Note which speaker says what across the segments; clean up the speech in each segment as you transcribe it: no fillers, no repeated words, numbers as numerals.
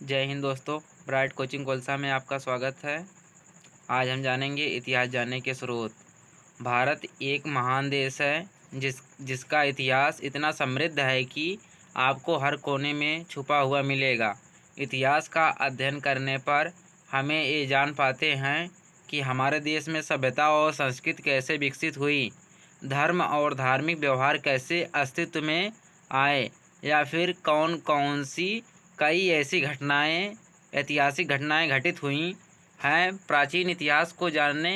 Speaker 1: जय हिंद दोस्तों। Bright coaching कोलसा में आपका स्वागत है। आज हम जानेंगे इतिहास जानने के स्रोत। भारत एक महान देश है जिसका इतिहास इतना समृद्ध है कि आपको हर कोने में छुपा हुआ मिलेगा। इतिहास का अध्ययन करने पर हमें ये जान पाते हैं कि हमारे देश में सभ्यता और संस्कृति कैसे विकसित हुई, धर्म और धार्मिक व्यवहार कैसे अस्तित्व में आए, या फिर कौन कौन सी कई ऐसी ऐतिहासिक घटनाएं घटित हुई हैं। प्राचीन इतिहास को जानने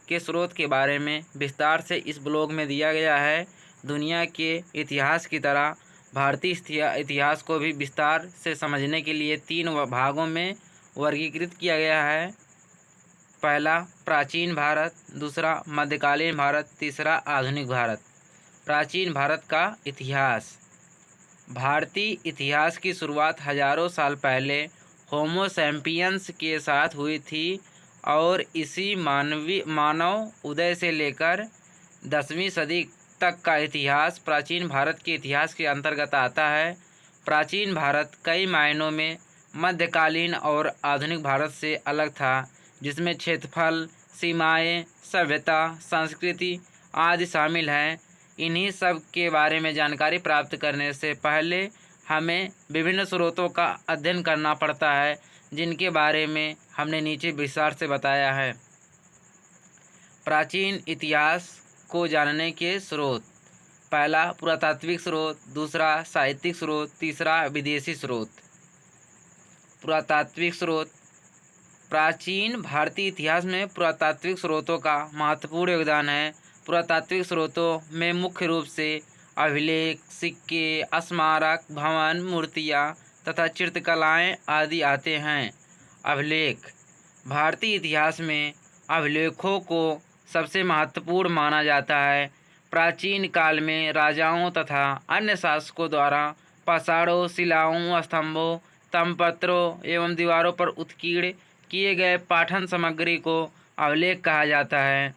Speaker 1: के स्रोत के बारे में विस्तार से इस ब्लॉग में दिया गया है। दुनिया के इतिहास की तरह भारतीय इतिहास को भी विस्तार से समझने के लिए 3 भागों में वर्गीकृत किया गया है। पहला प्राचीन भारत, दूसरा मध्यकालीन भारत, तीसरा आधुनिक भारत। प्राचीन भारत का इतिहास। भारतीय इतिहास की शुरुआत हजारों साल पहले होमो सैपियंस के साथ हुई थी और इसी मानव उदय से लेकर 10वीं सदी तक का इतिहास प्राचीन भारत के इतिहास के अंतर्गत आता है। प्राचीन भारत कई मायनों में मध्यकालीन और आधुनिक भारत से अलग था, जिसमें क्षेत्रफल, सीमाएं, सभ्यता, संस्कृति आदि शामिल हैं। इन्हीं सब के बारे में जानकारी प्राप्त करने से पहले हमें विभिन्न स्रोतों का अध्ययन करना पड़ता है, जिनके बारे में हमने नीचे विस्तार से बताया है। प्राचीन इतिहास को जानने के स्रोत। पहला पुरातात्विक स्रोत, दूसरा साहित्यिक स्रोत, तीसरा विदेशी स्रोत। पुरातात्विक स्रोत। प्राचीन भारतीय इतिहास में पुरातात्विक स्रोतों का महत्वपूर्ण योगदान है। पुरातात्विक स्रोतों में मुख्य रूप से अभिलेख, सिक्के, स्मारक, भवन, मूर्तियाँ तथा चित्रकलाएँ आदि आते हैं। अभिलेख। भारतीय इतिहास में अभिलेखों को सबसे महत्वपूर्ण माना जाता है। प्राचीन काल में राजाओं तथा अन्य शासकों द्वारा पाषाणों, शिलाओं, स्तंभों, ताम्रपत्रों एवं दीवारों पर उत्कीर्ण किए गए पाठन सामग्री को अभिलेख कहा जाता है।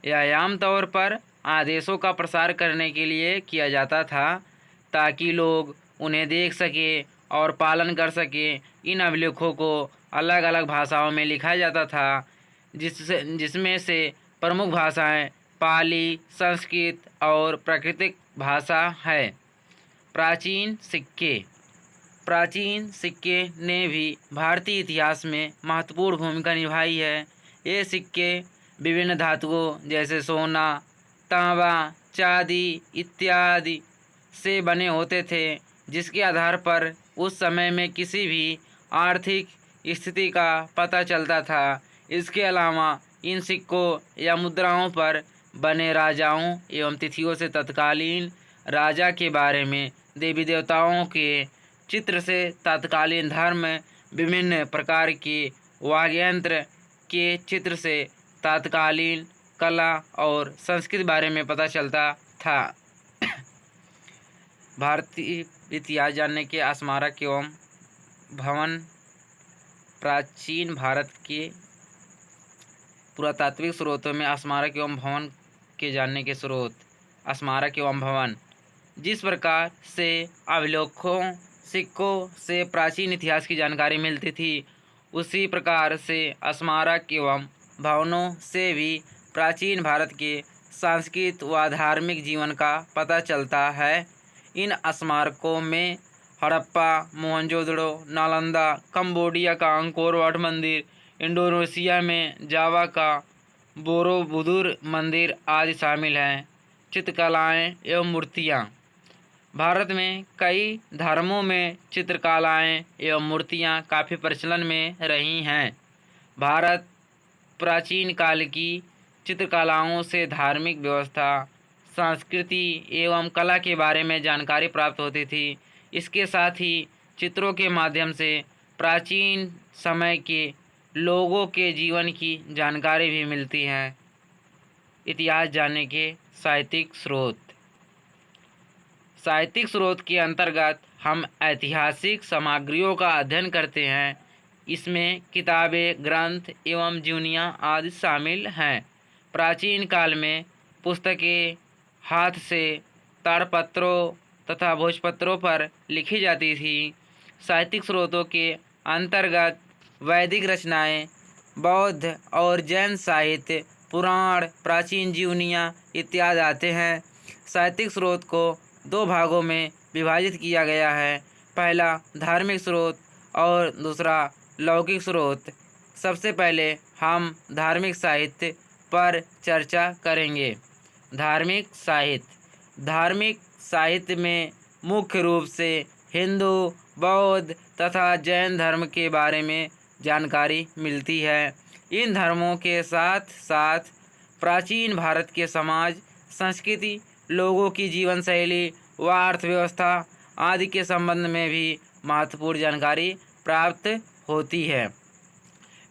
Speaker 1: यह आमतौर पर आदेशों का प्रसार करने के लिए किया जाता था, ताकि लोग उन्हें देख सकें और पालन कर सकें। इन अभिलेखों को अलग अलग भाषाओं में लिखा जाता था, जिसमें से प्रमुख भाषाएं पाली, संस्कृत और प्राकृतिक भाषा है। प्राचीन सिक्के। प्राचीन सिक्के ने भी भारतीय इतिहास में महत्वपूर्ण भूमिका निभाई है। ये सिक्के विभिन्न धातुओं जैसे सोना, तांबा, चांदी इत्यादि से बने होते थे, जिसके आधार पर उस समय में किसी भी आर्थिक स्थिति का पता चलता था। इसके अलावा इन सिक्कों या मुद्राओं पर बने राजाओं एवं तिथियों से तत्कालीन राजा के बारे में, देवी देवताओं के चित्र से तत्कालीन धर्म, विभिन्न प्रकार के वाद्ययंत्र के चित्र से तत्कालीन कला और संस्कृति बारे में पता चलता था। भारतीय इतिहास जानने के स्मारक एवं भवन। प्राचीन भारत के पुरातात्विक स्रोतों में स्मारक एवं भवन के जानने के स्रोत। स्मारक एवं भवन। जिस प्रकार से अभिलेखों, सिक्कों से प्राचीन इतिहास की जानकारी मिलती थी, उसी प्रकार से स्मारक एवं भवनों से भी प्राचीन भारत के सांस्कृतिक व धार्मिक जीवन का पता चलता है। इन स्मारकों में हड़प्पा, मोहनजोदड़ो, नालंदा, कंबोडिया का अंकोर वाट मंदिर, इंडोनेशिया में जावा का बोरोबुदुर मंदिर आदि शामिल हैं। चित्रकलाएँ एवं मूर्तियाँ। भारत में कई धर्मों में चित्रकलाएँ एवं मूर्तियाँ काफ़ी प्रचलन में रही हैं। भारत प्राचीन काल की चित्रकलाओं से धार्मिक व्यवस्था, संस्कृति एवं कला के बारे में जानकारी प्राप्त होती थी। इसके साथ ही चित्रों के माध्यम से प्राचीन समय के लोगों के जीवन की जानकारी भी मिलती है। इतिहास जानने के साहित्यिक स्रोत। साहित्यिक स्रोत के अंतर्गत हम ऐतिहासिक सामग्रियों का अध्ययन करते हैं। इसमें किताबें, ग्रंथ एवं जीवनियाँ आदि शामिल हैं। प्राचीन काल में पुस्तकें हाथ से ताड़पत्रों तथा भोजपत्रों पर लिखी जाती थी। साहित्यिक स्रोतों के अंतर्गत वैदिक रचनाएं, बौद्ध और जैन साहित्य, पुराण, प्राचीन जीवनियाँ इत्यादि आते हैं। साहित्यिक स्रोत को दो भागों में विभाजित किया गया है। पहला धार्मिक स्रोत और दूसरा लौकिक स्रोत। सबसे पहले हम धार्मिक साहित्य पर चर्चा करेंगे। धार्मिक साहित्य में मुख्य रूप से हिंदू, बौद्ध तथा जैन धर्म के बारे में जानकारी मिलती है। इन धर्मों के साथ साथ प्राचीन भारत के समाज, संस्कृति, लोगों की जीवन शैली व अर्थव्यवस्था आदि के संबंध में भी महत्वपूर्ण जानकारी प्राप्त होती है।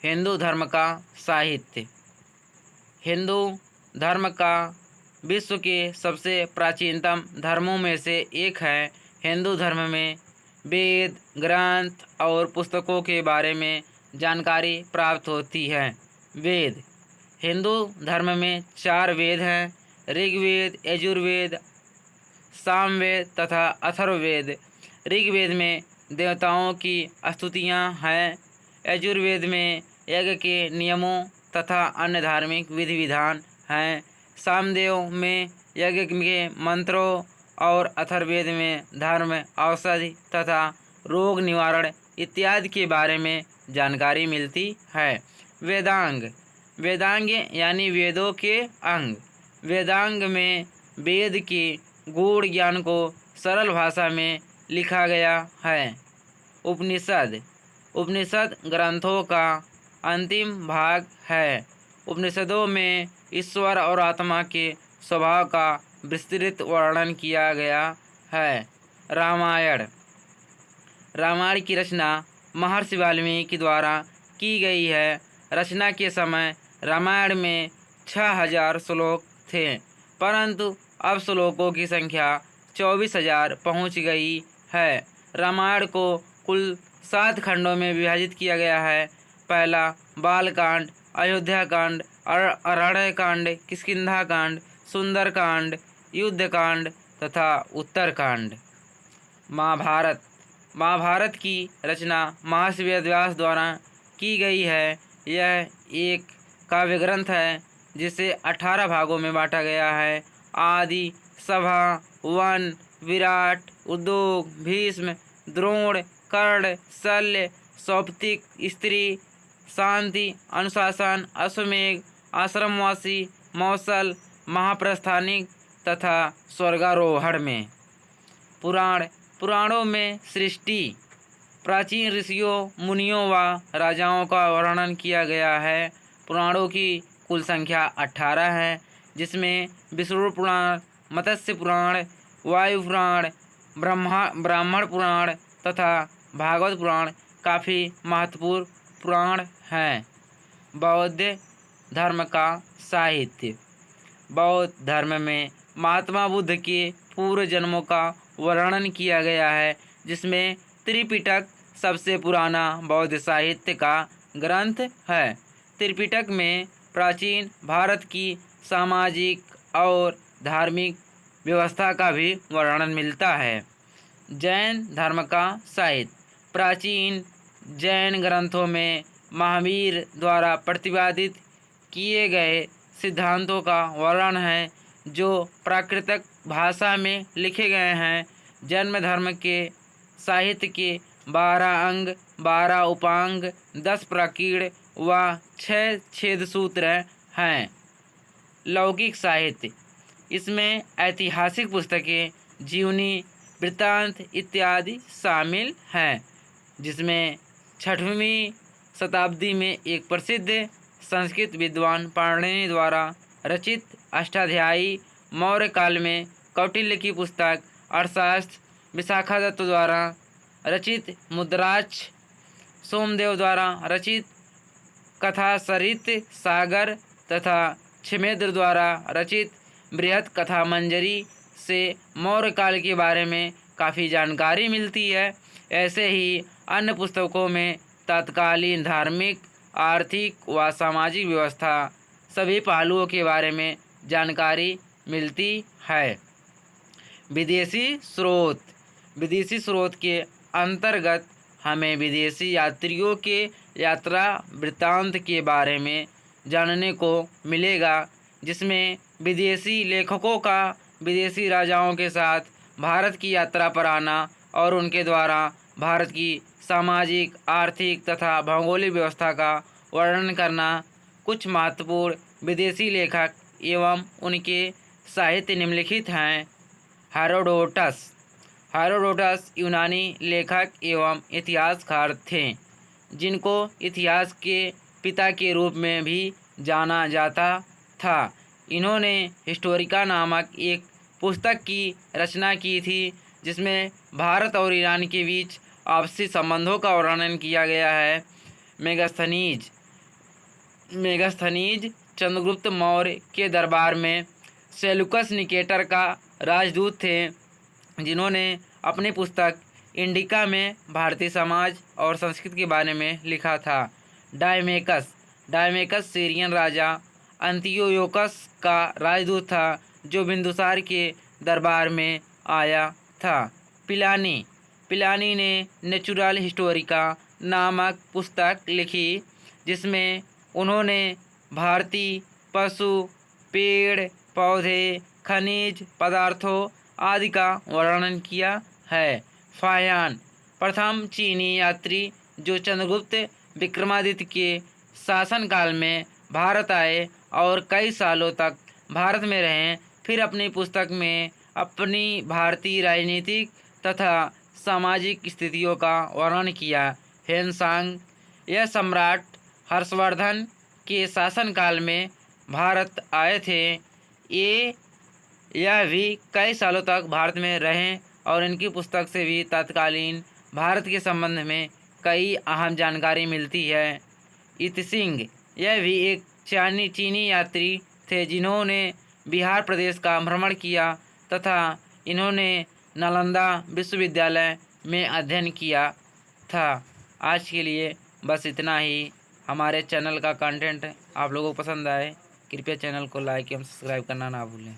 Speaker 1: हिंदू धर्म का साहित्य। हिंदू धर्म का विश्व के सबसे प्राचीनतम धर्मों में से एक है। हिंदू धर्म में वेद, ग्रंथ और पुस्तकों के बारे में जानकारी प्राप्त होती है। वेद। हिंदू धर्म में 4 वेद हैं: ऋग्वेद, यजुर्वेद, सामवेद तथा अथर्ववेद। ऋग्वेद में देवताओं की स्तुतियाँ हैं। यजुर्वेद में यज्ञ के नियमों तथा अन्य धार्मिक विधि विधान हैं। सामवेद में यज्ञ के मंत्रों और अथर्ववेद में धर्म, औषधि तथा रोग निवारण इत्यादि के बारे में जानकारी मिलती है। वेदांग। वेदांग यानी वेदों के अंग। वेदांग में वेद के गूढ़ ज्ञान को सरल भाषा में लिखा गया है। उपनिषद। उपनिषद ग्रंथों का अंतिम भाग है। उपनिषदों में ईश्वर और आत्मा के स्वभाव का विस्तृत वर्णन किया गया है। रामायण। रामायण की रचना महर्षि वाल्मीकि द्वारा की गई है। रचना के समय रामायण में 6000 श्लोक थे, परंतु अब श्लोकों की संख्या 24,000 पहुँच गई है। रामायण को कुल 7 खंडों में विभाजित किया गया है। पहला बालकांड, अयोध्याकांड, अरण्यकांड, किष्किंधाकांड, सुंदरकांड, युद्धकांड तथा उत्तरकांड। महाभारत। महाभारत की रचना महर्षि वेदव्यास द्वारा की गई है। यह एक काव्य ग्रंथ है जिसे 18 भागों में बांटा गया है। आदि, सभा, वन, विराट, उद्योग, भीष्म, द्रोण, कर्ण, शल्य, सौप्तिक, स्त्री, शांति, अनुशासन, अश्वमेघ, आश्रमवासी, मौसल, महाप्रस्थानिक तथा स्वर्गारोहण में। पुराण। पुराणों में सृष्टि, प्राचीन ऋषियों, मुनियों व राजाओं का वर्णन किया गया है। पुराणों की कुल संख्या 18 है, जिसमें विष्णु पुराण, मत्स्य पुराण, वायु पुराण, ब्राह्मण पुराण तथा भागवत पुराण काफ़ी महत्वपूर्ण पुराण हैं। बौद्ध धर्म का साहित्य। बौद्ध धर्म में महात्मा बुद्ध के पूर्व जन्मों का वर्णन किया गया है, जिसमें त्रिपिटक सबसे पुराना बौद्ध साहित्य का ग्रंथ है। त्रिपिटक में प्राचीन भारत की सामाजिक और धार्मिक व्यवस्था का भी वर्णन मिलता है। जैन धर्म का साहित्य। प्राचीन जैन ग्रंथों में महावीर द्वारा प्रतिपादित किए गए सिद्धांतों का वर्णन है, जो प्राकृतिक भाषा में लिखे गए हैं। जैन धर्म के साहित्य के 12 अंग, 12 उपांग, 10 प्रकीर्ण व 6 छेद सूत्र हैं। लौकिक साहित्य। इसमें ऐतिहासिक पुस्तकें, जीवनी, वृत्तांत इत्यादि शामिल हैं, जिसमें 6वीं शताब्दी में एक प्रसिद्ध संस्कृत विद्वान पाणिनि द्वारा रचित अष्टाध्यायी, मौर्य काल में कौटिल्य की पुस्तक अर्थशास्त्र, विशाखादत्त द्वारा रचित मुद्राक्ष, सोमदेव द्वारा रचित कथासरित सागर तथा छिमेद्र द्वारा रचित बृहत कथा मंजरी से मौर्य काल के बारे में काफ़ी जानकारी मिलती है। ऐसे ही अन्य पुस्तकों में तत्कालीन धार्मिक, आर्थिक व सामाजिक व्यवस्था सभी पहलुओं के बारे में जानकारी मिलती है। विदेशी स्रोत। विदेशी स्रोत के अंतर्गत हमें विदेशी यात्रियों के यात्रा वृत्तांत के बारे में जानने को मिलेगा, जिसमें विदेशी लेखकों का विदेशी राजाओं के साथ भारत की यात्रा पर आना और उनके द्वारा भारत की सामाजिक, आर्थिक तथा भौगोलिक व्यवस्था का वर्णन करना। कुछ महत्वपूर्ण विदेशी लेखक एवं उनके साहित्य निम्नलिखित हैं। हेरोडोटस। हेरोडोटस यूनानी लेखक एवं इतिहासकार थे, जिनको इतिहास के पिता के रूप में भी जाना जाता था। इन्होंने हिस्टोरिका नामक एक पुस्तक की रचना की थी, जिसमें भारत और ईरान के बीच आपसी संबंधों का वर्णन किया गया है। मेगास्थनीज चंद्रगुप्त मौर्य के दरबार में सेल्यूकस निकेटर का राजदूत थे, जिन्होंने अपनी पुस्तक इंडिका में भारतीय समाज और संस्कृति के बारे में लिखा था। डायमेकस सीरियन राजा अंतियोकस का राजदूत था, जो बिंदुसार के दरबार में आया था। पिलानी ने नेचुरल हिस्टोरिका नामक पुस्तक लिखी, जिसमें उन्होंने भारतीय पशु, पेड़ पौधे, खनिज पदार्थों आदि का वर्णन किया है। फाहियान प्रथम चीनी यात्री जो चंद्रगुप्त विक्रमादित्य के शासनकाल में भारत आए और कई सालों तक भारत में रहे, फिर अपनी पुस्तक में अपनी भारतीय राजनीतिक तथा सामाजिक स्थितियों का वर्णन किया। हेनसांग यह सम्राट हर्षवर्धन के शासनकाल में भारत आए थे। यह भी कई सालों तक भारत में रहे और इनकी पुस्तक से भी तत्कालीन भारत के संबंध में कई अहम जानकारी मिलती है। इतसिंग यह भी एक चीनी यात्री थे, जिन्होंने बिहार प्रदेश का भ्रमण किया तथा इन्होंने नालंदा विश्वविद्यालय में अध्ययन किया था। आज के लिए बस इतना ही। हमारे चैनल का कंटेंट आप लोगों को पसंद आए, कृपया चैनल को लाइक एवं सब्सक्राइब करना ना भूलें।